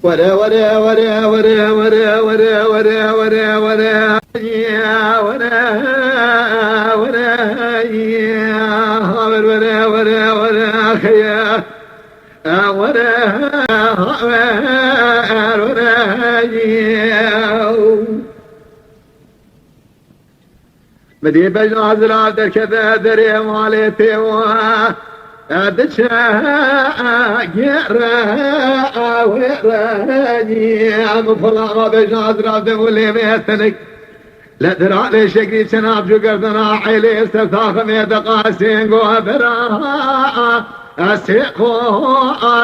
ورا ورا ورا ورا ورا ورا ورا ورا ورا يا ورا ورا يا ورا ورا ورا خيا ورا ورا يا بدي بجناز را در كذا دري مالتي أدشا يرا وراني مفلا ما بجناز را دولي ميتنك لا درع لي شكري سناب جو قردنا حيلي استفتاخ ميت قاسين قوة برا أسيقو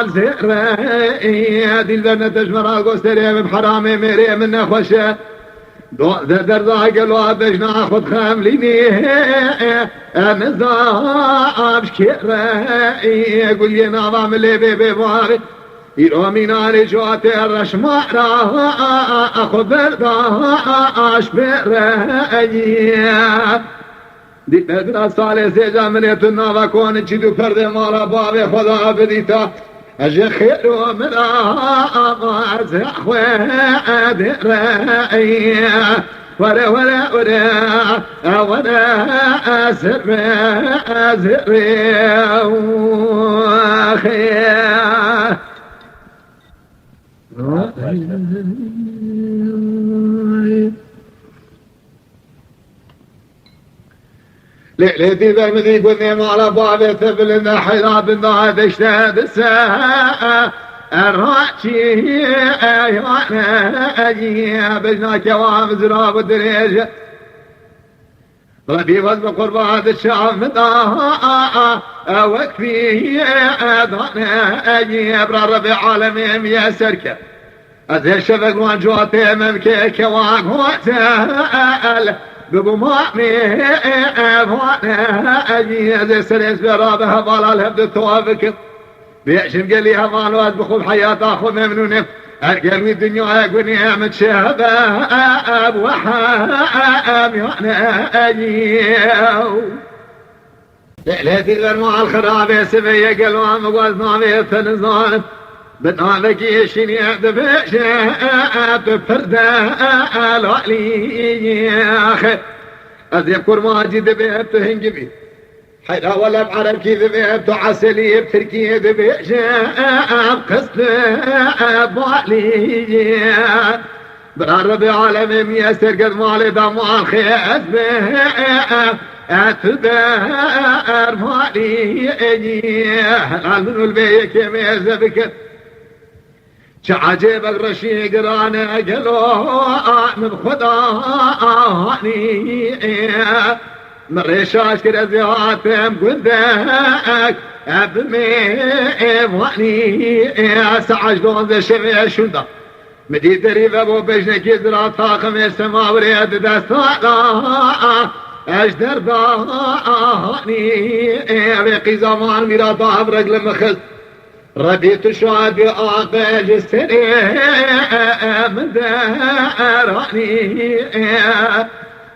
الزرعي دي البرنة تجمرا قوستري بحرامي ميري من نخوشه دردا قالوا بجنا خد خامليني نظام شكرا يقول لي نظام اللي بيباري يرومين علي جواتي الرشمارة أخذ برداش برأي دي بدرا صالي سيجا منيت النظا كون جدو فرد مالا بابي خدا بديتا أجي خير ومرا زخوة رأي ورا ورا ورا ورا سر خير ليلتي برمدي قلني مالا بابي تبل إن حراب النهاد اشتهد الساعة الراجي يوانا بجنا كوام زراب الدريج ربي وزن قربات الشعب مضاها وكفي أدانا أجي أبرا ربي عالمي يا سركة أذي الشفق وان جواتي ممكي كوان هوتال ببو مامي أفوانا أجي أذي سريس برابها بالا الهبد التوافك بيعشم قال لي همان واد بخوب حياة أخو ممنونة أرقل الدنيا أقولني متشابه وحام يوانا أجي ليلتي غير مع الخرابة سبية قلوا عم قوزنا بيت النظام بنامك يشيني دبشة بفردة الوالي أخي أذكر ماجد بيت هنجبي حيدا ولا بعرب كيف بيت عسلي بتركي دبشة بقصد بالي برارب عالم ميسر قد مالي دمع الخيز أتبار مالي هلال البيك يميز بك شعجب الرشي قرانا قلوا من خداني مريشاش كده زياتم قدك بميواني سعج دون ذا شمي شندا مدي دريب ابو بجنك يزرع طاقم السما وريد دستانا اجدر ضاني بقي زمان ميراطها برجل مخز رديت شاد بآقاج السريع من داراني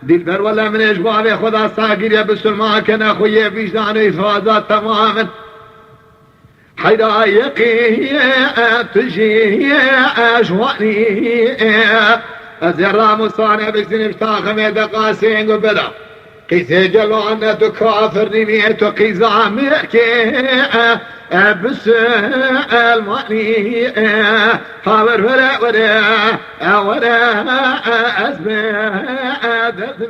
دلبر ولا من اجبابي خدا ساقير يا بسلمان كان اخويا بيجداني فازات تماما حيدا يقي تجي اجواني الزرا مصانع بسن بتاخم دقاسين قبلا قيس جلو عنا تكافر نيت وقيزا ميكي بس الماني حاور ولا ولا ولا اسمع درد